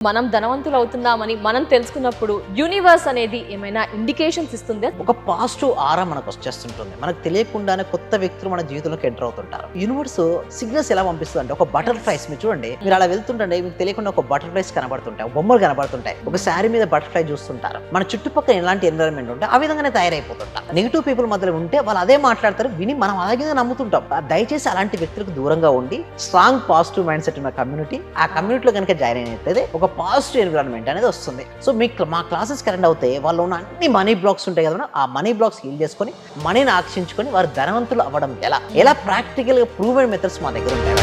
మనం ధనవంతులు అవుతున్నామని మనం తెలుసుకున్నప్పుడు యూనివర్స్ అనేది ఏమైనా ఇండికేషన్స్ ఇస్తుందా? ఒక పాజిటివ్ ఆరా మనకు వచ్చేస్తుంటుంది. మనకు తెలియకుండానే కొత్త వ్యక్తులు మన జీవితంలోకి ఎంటర్ అవుతుంటారు. యూనివర్స్ సిగ్నల్స్ ఎలా పంపిస్తుంది అంటే ఒక బటర్ఫ్లైస్ మీరు చూడండి, మీరు అలా వెళ్తుంటే మీకు తెలియకుండా ఒక బటర్ఫ్లైస్ కనబడుతుంటాయి, బొమ్మలు కనబడుతుంటాయి, ఒక శారీ మీద బటర్ఫ్లై చూస్తుంటారు. మన చుట్టుపక్కల ఎలాంటి ఎన్విరాన్మెంట్ ఉంటే ఆ విధంగానే తయారైపోతుంటారు. నెగిటివ్ పీపుల్ మధ్యలో ఉంటే వాళ్ళు అదే మాట్లాడతారు, విని మనం అలాగే నమ్ముతుంటాం. దయచేసి అలాంటి వ్యక్తులకు దూరంగా ఉండి స్ట్రాంగ్ పాజిటివ్ మైండ్ సెట్ ఉన్న కమ్యూనిటీ, ఆ కమ్యూనిటీలో కనుక జాయిన్ అయినట్లయితే ఒక పాజిటివ్ ఎన్విరాన్మెంట్ అనేది వస్తుంది. సో మీకు మా క్లాసెస్ కరెంట్ అవుతాయి, వాళ్ళు ఉన్న అన్ని మనీ బ్లాక్స్ ఉంటాయి కదా, ఆ మనీ బ్లాక్స్ హీల్ చేసుకొని మనీని ఆకర్షించుకొని వారు ధనవంతులు అవ్వడం ఎలా ప్రాక్టికల్ గా ప్రూవెన్ మెథడ్స్ మా దగ్గర ఉంటాయి.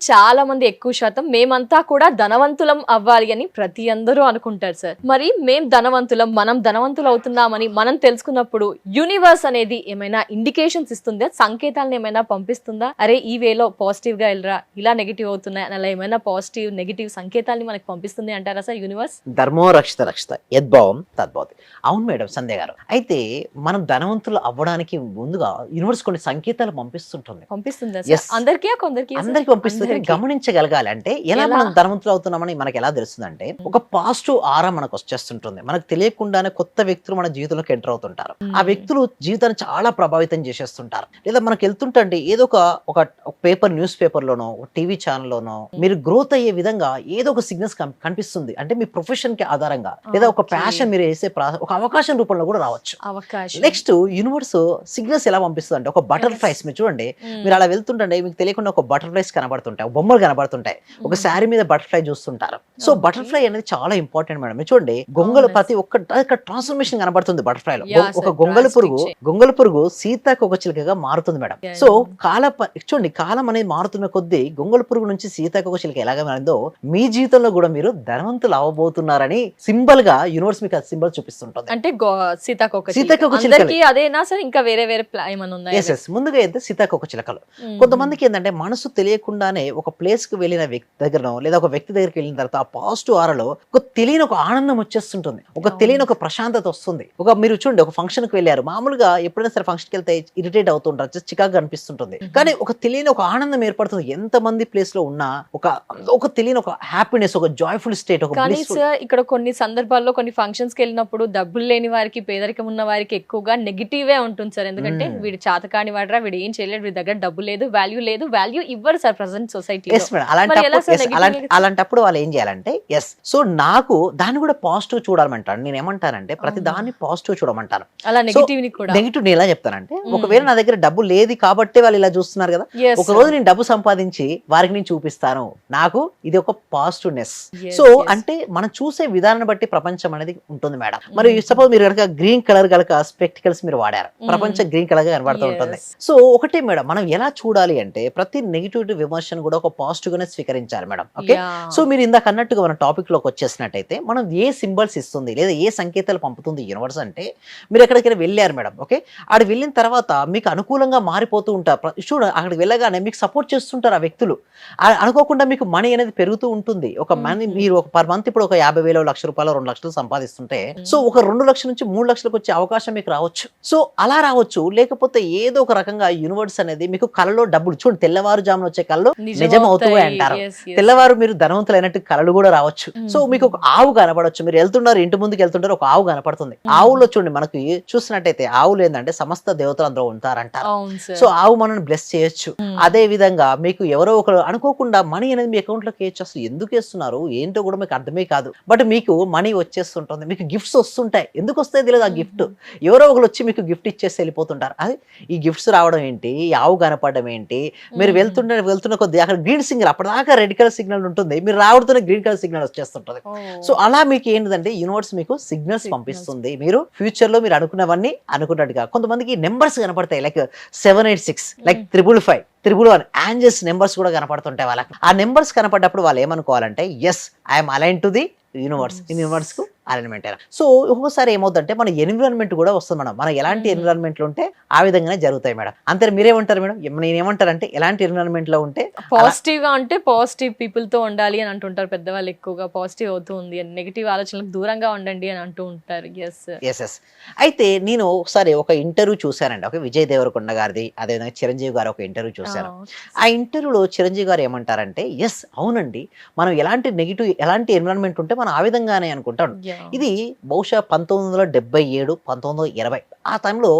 చాలా మంది ఎక్కువ శాతం మేమంతా కూడా ధనవంతులం అవ్వాలి అని ప్రతి అందరూ అనుకుంటారు సార్. మరి మేం ధనవంతులం, మనం ధనవంతులు అవుతున్నామని మనం తెలుసుకున్నప్పుడు యూనివర్స్ అనేది ఏమైనా ఇండికేషన్స్ ఇస్తుందా? సంకేతాలను ఏమైనా పంపిస్తుందా? అరే ఈ వేలో పాజిటివ్ గా వెళ్ళరా, ఇలా నెగిటివ్ అవుతున్నాయి అలా ఏమైనా పాజిటివ్ నెగిటివ్ సంకేతాలని మనకు పంపిస్తుంది అంటారా సార్ యూనివర్స్? ధర్మో రక్షిత రక్షిత యద్భావం తద్భవతి. అవును మేడం సంధ్య గారు, అయితే మనం ధనవంతులు అవ్వడానికి ముందుగా యూనివర్స్ కొన్ని సంకేతాలు పంపిస్తుంటుంది. పంపిస్తుందా Yes. సార్? అందరికీ పంపిస్తుంది. గమనించగలగాలి అంటే ఎలా మనం ధనవంతులు అవుతున్నామని మనకి ఎలా తెలుస్తుందంటే ఒక పాజిటివ్ ఆరా మనకు వచ్చేస్తుంటుంది. మనకు తెలియకుండానే కొత్త వ్యక్తులు మన జీవితంలోకి ఎంటర్ అవుతుంటారు. ఆ వ్యక్తులు జీవితాన్ని చాలా ప్రభావితం చేసేస్తుంటారు. లేదా మనకు వెళ్తుంటే ఏదో ఒక పేపర్, న్యూస్ పేపర్ లోనో టీవీ ఛానల్లోనో మీరు గ్రోత్ అయ్యే విధంగా ఏదో ఒక సిగ్నల్స్ కనిపిస్తుంది. అంటే మీ ప్రొఫెషన్ కి ఆధారంగా లేదా ఒక ప్యాషన్ మీరు వేసే ఒక అవకాశం రూపంలో కూడా రావచ్చు. నెక్స్ట్ యూనివర్స్ సిగ్నల్స్ ఎలా పంపిస్తుంది అంటే ఒక బటర్ఫ్లైస్ మీరు చూడండి, మీరు అలా వెళ్తుంటే మీకు తెలియకుండా ఒక బటర్ఫ్లైస్ కనబడుతుంటాయి, బొమ్మలు కనబడుతుంటాయి, ఒక శారీ మీద బటర్ఫ్లై చూస్తుంటారు. సో బటర్ఫ్లై అనేది చాలా ఇంపార్టెంట్ మేడం. మీరు చూడండి గొంగలు ప్రతి ఒక్క ట్రాన్స్ఫర్మేషన్ కనబడుతుంది బటర్ఫ్లై లో. ఒక గొంగళి పురుగు సీతాకోకచిలుకగా మారుతుంది మేడం. సో చూడండి కాలం అనేది మారుతున్న కొద్దీ గొంగళి పురుగు నుంచి సీతాకోకచిలుక ఎలాగా మారిందో మీ జీవితంలో కూడా మీరు ధనవంతులు అవ్వబోతున్నారని సింబల్ గా యూనివర్స్ మీకు సింబల్ చూపిస్తుంటుంది. అంటే సీతాకోకచిలుకలు అదేనా సార్? ఇంకా వేరే ఏమైనా ఉన్నాయా? ముందుగా అయితే సీతాకోకచిలుకలు. కొంతమందికి ఏంటంటే మనసు తెలియకుండానే ఒక ప్లేస్ కి వెళ్ళిన వ్యక్తి దగ్గరనో లేదా ఒక వ్యక్తి దగ్గరికి వెళ్ళిన తర్వాత ఆ పాజిటివ్ ఆరాలో ఒక తెలియని ఒక ఆనందం వచ్చేస్తుంటుంది, ఒక తెలియని ఒక ప్రశాంతత వస్తుంది. మీరు చూడండి ఒక ఫంక్షన్ కి వెళ్ళారు, మామూలుగా ఎప్పుడైనా సరే ఫంక్షన్ కి వెళ్తే ఇరిటేట్ అవుతుంటారు, చికాగా అనిపిస్తుంటుంది, కానీ ఒక తెలియని ఒక ఆనందం ఏర్పడుతుంది. ఎంత మంది ప్లేస్ లో ఉన్నా ఒక తెలియని ఒక హ్యాపీనెస్, ఒక జాయ్ఫుల్ స్టేట్. ఇక్కడ కొన్ని సందర్భాల్లో కొన్ని ఫంక్షన్స్ కి వెళ్ళినప్పుడు డబ్బులు లేని వారికి, పేదరికం ఉన్న వారికి ఎక్కువగా నెగిటివే ఉంటుంది సార్. ఎందుకంటే వీడు చాతకాని వాడరా, వీడు ఏం చేయలేడు, వీడి దగ్గర డబ్బు లేదు, వాల్యూ ఇవ్వరు సార్ ప్రజెంట్ సొసైటీ. అలాంటప్పుడు వాళ్ళు ఏం చేయాలంటే సో నాకు దాన్ని కూడా పాజిటివ్ చూడాలంటాను. నేను ఏమంటానంటే ప్రతి దాన్ని పాజిటివ్ చూడమంటాను. నెగిటివ్ నేను ఎలా చెప్తానంటే ఒకవేళ నా దగ్గర డబ్బు లేదు కాబట్టి వాళ్ళు ఇలా చూస్తున్నారు కదా, ఒక రోజు నేను డబ్బు సంపాదించి వారికి నేను చూపిస్తాను, నాకు ఇది ఒక పాజిటివ్నెస్. సో అంటే మనం చూసే విధానాన్ని బట్టి ప్రపంచం అనేది ఉంటుంది మేడం. మరి సపోజ్ మీరు కనుక గ్రీన్ కలర్ కనుక స్పెక్టికల్స్ మీరు వాడారు, ప్రపంచం గ్రీన్ కలర్ గా కనబడుతూ ఉంటుంది. సో ఒకటే మేడం, మనం ఎలా చూడాలి అంటే ప్రతి నెగిటివ్ విమర్శను కూడా ఒక పాజిటివ్ గానే స్వీకరించాలి మేడం. ఓకే, సో మీరు ఇందాక అన్నట్టుగా మన టాపిక్ లోకి వచ్చేసినట్టయితే మనం ఏ సింబల్స్ ఇస్తుంది లేదా ఏ సంకేతాలు పంపుతుంది యూనివర్స్ అంటే, మీరు ఎక్కడికైనా వెళ్ళారు మేడం, ఓకే, ఆడ వెళ్ళిన తర్వాత మీకు అనుకూలంగా మారిపోతూ ఉంటారు. చూడండి అక్కడికి వెళ్ళగానే మీకు సపోర్ట్ చేస్తుంటారు ఆ వ్యక్తులు. అనుకోకుండా మీకు మనీ అనేది పెరుగుతూ ఉంటుంది. ఒక మనీ మీరు ఒక పర్ మంత్ ఇప్పుడు ఒక 50,000, ₹1,00,000, 2 లక్షలు సంపాదిస్తుంటే సో ఒక 2 లక్షల నుంచి 3 లక్షలకు వచ్చే అవకాశం మీకు రావచ్చు. సో అలా రావచ్చు, లేకపోతే ఏదో ఒక రకంగా యూనివర్స్ అనేది మీకు కళలో డబ్బులు చూడండి, తెల్లవారుజామున వచ్చే కళలో నిజం అవుతాయి అంటారు. తెల్లవారు మీరు ధనవంతులైనట్టు కళలు కూడా రావచ్చు. సో మీకు ఒక ఆవు కనపడవచ్చు, మీరు వెళ్తున్నారు, ఇంటి ముందుకు వెళ్తుంటారు, ఒక ఆవు కనపడుతుంది. ఆవులో చూడండి మనకి చూసినట్టయితే ఆవులు ఏంటంటే సమస్త దేవతలు అందరూ ఉంటారంటారు. సో ఆవు మనల్ని బ్లెస్ చేయొచ్చు. అదే విధంగా మీకు ఎవరో ఒకరు అనుకోకుండా మనీ అనేది మీ అకౌంట్ లోకి వేయచ్చు. అసలు ఎందుకు వేస్తున్నారు ఏంటో కూడా మీకు అర్థమే కాదు, బట్ మీకు మనీ వచ్చేస్తుంటుంది, మీకు గిఫ్ట్స్ వస్తుంటాయి. ఎందుకు వస్తాయి తెలియదు ఆ గిఫ్ట్, ఎవరో ఒకరు వచ్చి మీకు గిఫ్ట్ ఇచ్చేసి వెళ్ళిపోతుంటారు. అది ఈ గిఫ్ట్స్ రావడం ఏంటి, ఈ ఆవు కనపడడం ఏంటి, మీరు వెళ్తున్న కొద్ది అక్కడ గ్రీన్ సిగ్నల్, అప్పటిదాకా రెడ్ కలర్ సిగ్నల్ ఉంటుంది, మీరు రావడుతున్న గ్రీన్ కలర్ సిగ్నల్ వచ్చేస్తుంటది. సో అలా మీకు ఏంటంటే యూనివర్స్ మీకు సిగ్నల్స్ పంపిస్తుంది. మీరు ఫ్యూచర్ లో మీరు అనుకున్నవన్నీ అనుకున్నట్టుగా. కొంతమందికి నెంబర్స్ కనపడతాయి, లైక్ 786, లైక్ 555, 111 యాంజల్స్ నెంబర్స్ కూడా కనపడుతుంటాయి వాళ్ళకి. ఆ నెంబర్స్ కనపడ్డప్పుడు వాళ్ళు ఏమనుకోవాలంటే I'm align to the universe కు అలైన్మెంట్ అయినా. సో ఒక్కొక్కసారి ఏమవుతుందంటే మన ఎన్విరాన్మెంట్ కూడా వస్తుంది మేడం. మనం ఎలాంటి ఎన్విరాన్మెంట్ లో ఉంటే ఆ విధంగానే జరుగుతాయి మేడం. అంతే మీరేమంటారు మేడం? నేనేమంటారంటే ఎలాంటి ఎన్విరాన్మెంట్ లో ఉంటే పాజిటివ్ గా అంటే పాజిటివ్ పీపుల్ తో ఉండాలి అని అంటుంటారు పెద్దవాళ్ళు, ఎక్కువగా పాజిటివ్ అవుతుంది అని, నెగిటివ్ ఆలోచనలకు దూరంగా ఉండండి అని అంటూ ఉంటారు. ఎస్. అయితే నేను ఒకసారి ఒక ఇంటర్వ్యూ చూశానండి, ఒక విజయ్ దేవరకొండ గారిది, అదేవిధంగా చిరంజీవి గారు ఒక ఇంటర్వ్యూ చూశాను. ఆ ఇంటర్వ్యూలో చిరంజీవి గారు ఏమంటారంటే, ఎస్ అవునండి, మనం ఎలాంటి ఎలాంటి ఎన్విరాన్మెంట్ ఉంటే మనం ఆ విధంగానే అనుకుంటాం. ఇది బహుశా 1977 1920 ఆ టైంలో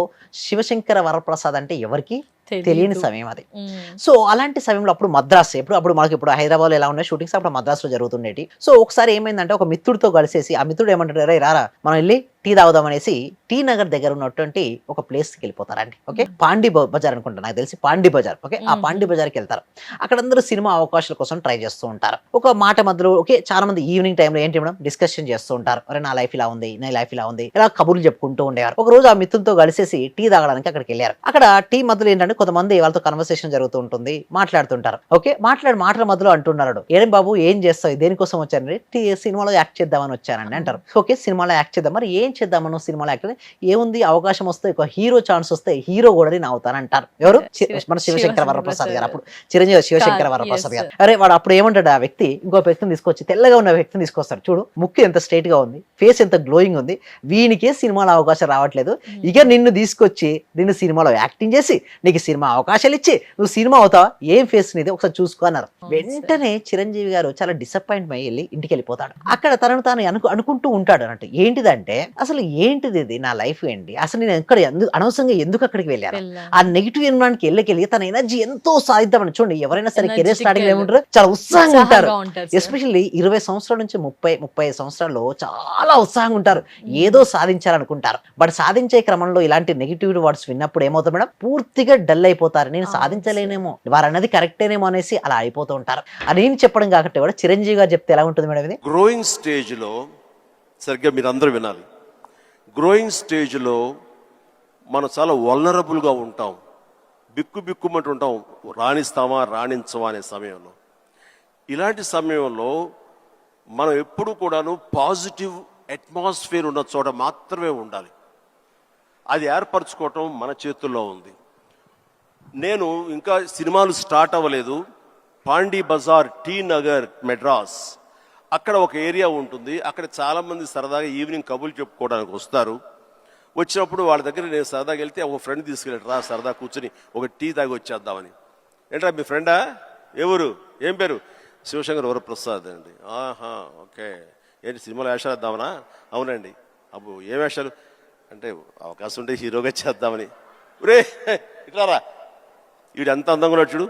శివశంకర వరప్రసాద్ అంటే ఎవరికి తెలియని సమయం అది. సో అలాంటి సమయంలో అప్పుడు మద్రాస్, అప్పుడు మనకి ఇప్పుడు హైదరాబాద్ లో ఎలా ఉన్నాయి షూటింగ్స్, అప్పుడు మద్రాస్ లో జరుగుతుండేటి. సో ఒకసారి ఏమైందంటే ఒక మిత్రుడితో కలిసేసి ఆ మిత్రుడు ఏమంటాడు, రే రారా మనం వెళ్ళి టీ తాగుదాం అనేసి టీ నగర్ దగ్గర ఉన్నటువంటి ఒక ప్లేస్ కి వెళ్ళిపోతారండి. ఓకే, పాండి బజార్ అనుకుంటా, నాకు తెలిసి పాండి బజార్. ఓకే, ఆ పాండి బజార్కి వెళ్తారు. అక్కడ అందరూ సినిమా అవకాశాల కోసం ట్రై చేస్తూ ఉంటారు. ఒక మాట మధ్యలో ఓకే, చాలా మంది ఈవినింగ్ టైంలో ఏంటి మేడం డిస్కషన్ చేస్తూ ఉంటారు. అరే నా లైఫ్ ఇలా ఉంది, నా లైఫ్ ఇలా ఉంది, ఇలా కబుర్లు చెప్పుకుంటూ ఉండేవారు. ఒక రోజు ఆ మిత్రులతో కలిసేసి టీ తాగడానికి అక్కడికి వెళ్ళారు. అక్కడ టీ మధ్యలో ఏంటంటే కొంతమంది వాళ్ళతో కన్వర్సేషన్ జరుగుతూ ఉంటుంది, మాట్లాడుతుంటారు. ఓకే, మాటల మధ్యలో అంటున్నాడు, ఏం బాబు ఏం చేస్తావు, దేనికోసం వచ్చానండి? సినిమాలో యాక్ట్ చేద్దామని వచ్చానండి అంటారు. ఓకే, సినిమాలో యాక్ట్ చేద్దాం, మరి ఏం చేద్దామను సినిమాలో యాక్ట్? ఏముంది, అవకాశం వస్తే ఒక హీరో ఛాన్స్ వస్తే హీరో కూడా నేను అవుతానంటారు. ఎవరు? మన శివశంకర వరప్రసాద్ గారు, అప్పుడు చిరంజీవి శివశంకర వరప్రసాద్ గారు. అరే వాడు అప్పుడు ఏమంటాడు, ఆ వ్యక్తి ఇంకో వ్యక్తిని తీసుకొచ్చి, తెల్లగా ఉన్న వ్యక్తిని తీసుకొస్తాడు, చూడు ముక్కు ఎంత స్ట్రైట్ గా ఉంది, ఫేస్ ఎంత గ్లోయింగ్ ఉంది, వీనికే సినిమాలో అవకాశం రావట్లేదు, ఇక నిన్ను తీసుకొచ్చి నిన్ను సినిమాలో యాక్టింగ్ చేసి నీకు సినిమా అవకాశాలు ఇచ్చి నువ్వు సినిమా అవుతావా, ఏం ఫేస్ నీది ఒకసారి చూసుకో అన్నారు. వెంటనే చిరంజీవి గారు చాలా డిసప్పాయింట్ అయ్యి వెళ్ళి ఇంటికి వెళ్ళిపోతాడు. అక్కడ తనను తాను అనుకుంటూ ఉంటాడు అన్నట్టు, ఏంటిదంటే అసలు ఏంటిది ఇది, నా లైఫ్ ఏంటి, అసలు నేను ఎక్కడ అనవసరంగా ఎందుకు అక్కడికి వెళ్ళాను, ఆ నెగిటివ్ ఎన్విరాన్మెంట్ వెళ్ళి తన ఎనర్జీ ఎంతో సాధిద్దామని. చూడండి, ఎవరైనా సరే కెరీర్ స్టార్టింగ్ ఏముంటారు, చాలా ఉత్సాహంగా ఉంటారు. ఎస్పెషల్లీ 20 సంవత్సరాల నుంచి 30 సంవత్సరాల్లో చాలా ఉత్సాహంగా ఉంటారు, ఏదో సాధించాలనుకుంటారు. బట్ సాధించే క్రమంలో ఇలాంటి నెగిటివ్ వర్డ్స్ విన్నప్పుడు ఏమవుతుంది మేడం, పూర్తిగా డల్ అయిపోతారు. నేను సాధించలేనేమో, వారు అన్నది కరెక్టేనేమో అనేసి అలా అయిపోతూ ఉంటారు. అని నేను చెప్పడం కాకపోతే కూడా చిరంజీవి గారు చెప్తే ఎలా ఉంటుంది మేడం ఇది? గ్రోయింగ్ స్టేజ్ లో సరిగ్గా మీరు అందరూ వినాలి. గ్రోయింగ్ స్టేజ్లో మనం చాలా వల్నరబుల్గా ఉంటాం, బిక్కుమంటూ ఉంటాం, రాణిస్తామా రాణించమా అనే సమయంలో. ఇలాంటి సమయంలో మనం ఎప్పుడు కూడాను పాజిటివ్ అట్మాస్ఫియర్ ఉన్న చోట మాత్రమే ఉండాలి. అది ఏర్పరచుకోవటం మన చేతుల్లో ఉంది. నేను ఇంకా సినిమాలు స్టార్ట్ అవ్వలేదు, పాండి బజార్ టీ నగర్ మెడ్రాస్ అక్కడ ఒక ఏరియా ఉంటుంది. అక్కడ చాలామంది సరదాగా ఈవినింగ్ కబుర్లు చెప్పుకోవడానికి వస్తారు. వచ్చినప్పుడు వాళ్ళ దగ్గర నేను సరదాగా వెళ్తే ఒక ఫ్రెండ్ తీసుకెళ్ళాడు, రా సరదా కూర్చొని ఒక టీ తాగి వచ్చేద్దామని. ఏంట్రా మీ ఫ్రెండా, ఎవరు, ఏం పేరు? శివశంకర్ వరప్రసాద్ అండి. ఆహా ఓకే, ఏంటి సినిమాలో వేషాలు వేద్దామనా? అవునండి. అబ్బో ఏ వేషాలు అంటే, అవకాశం ఉంటే హీరోగా చేద్దామని. రే ఇట్లారా, వీడు ఎంత అందంగా ఉన్నాడు చూడు,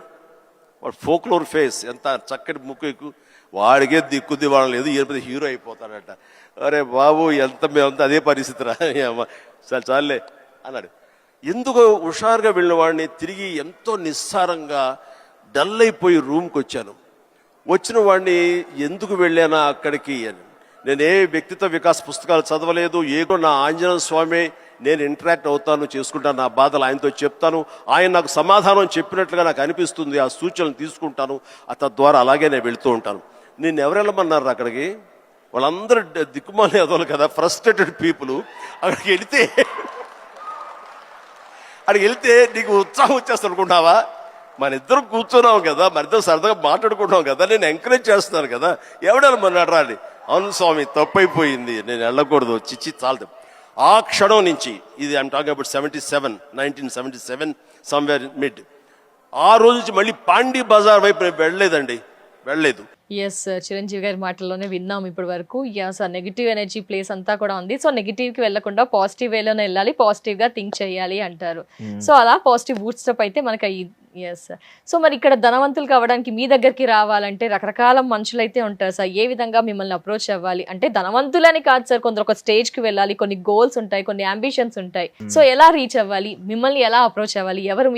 వాడు ఫోక్లోర్ ఫేస్, ఎంత చక్కటి ముక్కు ఎక్కువ, వాడికే దిక్కుద్ది వాడు లేదు, ఏ హీరో అయిపోతాడట. అరే బాబు ఎంత మేమంతా అదే పరిస్థితి రా, చాలే అన్నాడు. ఎందుకు హుషారుగా వెళ్ళిన వాడిని తిరిగి ఎంతో నిస్సారంగా డల్ అయిపోయి రూమ్కి వచ్చాను. వచ్చిన వాడిని ఎందుకు వెళ్ళానా అక్కడికి అని, నేనే వ్యక్తిత్వ వికాస్ పుస్తకాలు చదవలేదు, ఏదో నా ఆంజనేయ స్వామి నేను ఇంటరాక్ట్ అవుతాను, చేసుకుంటాను, నా బాధలు ఆయనతో చెప్తాను, ఆయన నాకు సమాధానం చెప్పినట్లుగా నాకు అనిపిస్తుంది, ఆ సూచనలు తీసుకుంటాను, తద్వారా అలాగే నేను వెళుతూ ఉంటాను. నేను ఎవరు వెళ్ళమన్నారు అక్కడికి? వాళ్ళందరూ దిక్కుమాలి అదోలు కదా, ఫ్రస్ట్రేటెడ్ పీపుల్. అక్కడికి వెళ్తే నీకు ఉత్సాహం వచ్చేస్తా అనుకుంటావా? మన ఇద్దరం కూర్చున్నాం కదా, మన ఇద్దరు సరదాగా మాట్లాడుకుంటున్నాం కదా, నేను ఎంకరేజ్ చేస్తున్నాను కదా, ఎవడెళ్ళమన్నాడు రా అని. అవును స్వామి తప్పైపోయింది, నేను వెళ్ళకూడదు, చిచ్చి చాలు. ఆ క్షణం నుంచి, ఇది I'm talking about 1977 somewhere mid, ఆ రోజు నుంచి మళ్ళీ పాండి బజార్ వైపు నేను వెళ్ళలేదు. ఎస్, చిరంజీవి గారి మాటల్లోనే విన్నాం ఇప్పటి వరకు. నెగిటివ్ ఎనర్జీ ప్లేస్ అంతా కూడా ఉంది. సో నెగిటివ్ కి వెళ్లకుండా పాజిటివ్ వేలోనే వెళ్ళాలి, పాజిటివ్ గా థింక్ చేయాలి అంటారు. సో అలా పాజిటివ్ బూట్ స్టెప్ అయితే మనకి. ఎస్, సో మరి ఇక్కడ ధనవంతులు కావడానికి మీ దగ్గరికి రావాలంటే రకరకాల మనుషులు అయితే ఉంటారు సార్. ఏ విధంగా మిమ్మల్ని అప్రోచ్ అవ్వాలి అంటే, ధనవంతులని కాదు సార్, కొందరు ఒక స్టేజ్ కి వెళ్ళాలి, కొన్ని గోల్స్ ఉంటాయి, కొన్ని అంబిషన్స్ ఉంటాయి. సో ఎలా రీచ్ అవ్వాలి, మిమ్మల్ని ఎలా అప్రోచ్ అవ్వాలి, ఎవరు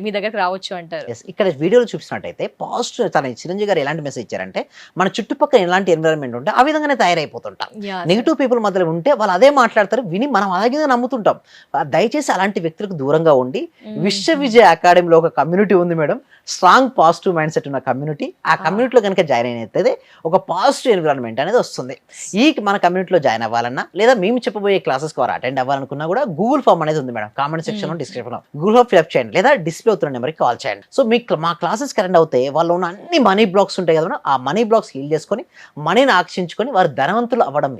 మీ దగ్గరికి రావచ్చు అంటారు? ఇక్కడ వీడియోలో చూసినట్టయితే పాజిటివ్ తన చిరంజీవి గారు ఎలాంటి మెసేజ్ ఇచ్చారంటే, మన చుట్టుపక్కల ఎలాంటి ఎన్విరాన్మెంట్ ఉంటే ఆ విధంగానే తయారైపోతుంటాం. నెగిటివ్ పీపుల్ మధ్యలో ఉంటే వాళ్ళు అదే మాట్లాడతారు, విని మనం అలాగే నమ్ముతుంటాం. దయచేసి అలాంటి వ్యక్తులకు దూరంగా ఉండి, విశ్వవిజయ అకాడమీలో ఒక కమ్యూనిటీ ఉంది madam, strong positive mind set ఉన్న కమ్యూనిటీ. ఆ కమ్యూనిటీలో కనుక జాయిన్ అయినట్లయితే ఒక పాజిటివ్ ఎన్విరాన్మెంట్ అనేది వస్తుంది. ఈ మన కమ్యూనిటీలో జాయిన్ అవ్వాలన్నా లేదా మేము చెప్పబోయే క్లాసెస్ వారు అటెండ్ అవ్వాలనుకున్నా కూడా గూగుల్ ఫామ్ అనేది ఉంది మేడం. కామెంట్ సెక్షన్ లో డిస్క్రిప్షన్ లో గూగుల్ ఫామ్ ఫిల్అప్ చేయండి లేదా డిస్ప్లే అవుతున్న నెంబర్కి కాల్ చేయండి. సో మీకు మా క్లాసెస్ అటెండ్ అవుతే వాళ్ళు ఉన్న అన్ని మనీ బ్లాక్స్ ఉంటాయి కదా మేడం, ఆ మనీ బ్లాక్స్ హీల్ చేసుకొని మనీని ఆకర్షించుకొని వారు ధనవంతులు అవ్వడం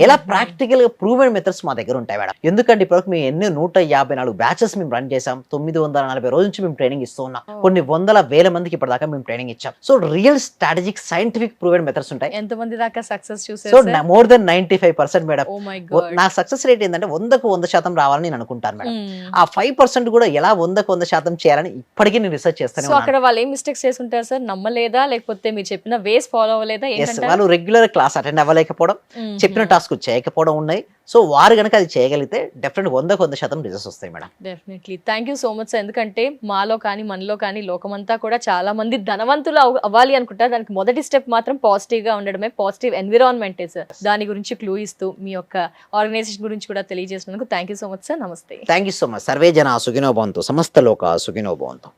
ఎలా ప్రాక్టికల్ గా ప్రూవెన్ మెథడ్స్ మా దగ్గర ఉంటాయి మేడం. ఎందుకంటే ఇప్పుడు మేము ఎన్ని 154 బ్యాచెస్ మేము రన్ చేసాం. 940 రోజుల నుంచి మేము ట్రైనింగ్ ఇస్తూ ఉన్నాం. కొన్ని వందల వేల మందికి ఇప్పటిదాకా మేము ట్రైనింగ్ ఇచ్చాం. So real strategic scientific proven methods ఉంటాయి. ఎంత మంది దాకా సక్సెస్ సో చూసారు? More than 95% madam. Oh my god. నా సక్సెస్ రేట్ ఏంటంటే 100కు 100% రావాలని నేను అనుకుంటాను మేడం. ఆ 5% కూడా ఎలా 100కు 100% చేయాలని ఇప్పటికీ నేను రీసెర్చ్ చేస్తాను. సో అక్కడ వాళ్ళు ఏం మిస్టేక్స్ చేసి ఉంటారు సార్? నమ్మలేదా లేకపోతే మీరు చెప్పిన వేస్ ఫాలో అవ్వలేదా? వాళ్ళు రెగ్యులర్ క్లాస్ అటెండ్ అవ్వలేకపోవడం, చెప్పిన టాస్క్ చేయకపోవడం ఉన్నాయి. సో వారు కనుక అది చేయగలిగితే డెఫినెట్ 100కు 100% రిజల్ట్స్ వస్తాయి madam. Definitely. Thank you so much sir. ఎందుకంటే మాలో కానీ మనలో కానీ లోకమంతా కూడా చాలా మంది ధనవంతులు అవ్వాలి అనుకుంటారు. దానికి మొదటి స్టెప్ మాత్రం పాజిటివ్ గా ఉండడమే, పాజిటివ్ ఎన్విరాన్మెంటే సార్. దాని గురించి క్లూ ఇస్తూ మీ యొక్క ఆర్గనైజేషన్ గురించి కూడా తెలియజేసినందుకు thank you so much sir. నమస్తే. Thank you so much. సర్వే జన సుఖినో భవంతు, సమస్త లోక సుఖినో భవంతు.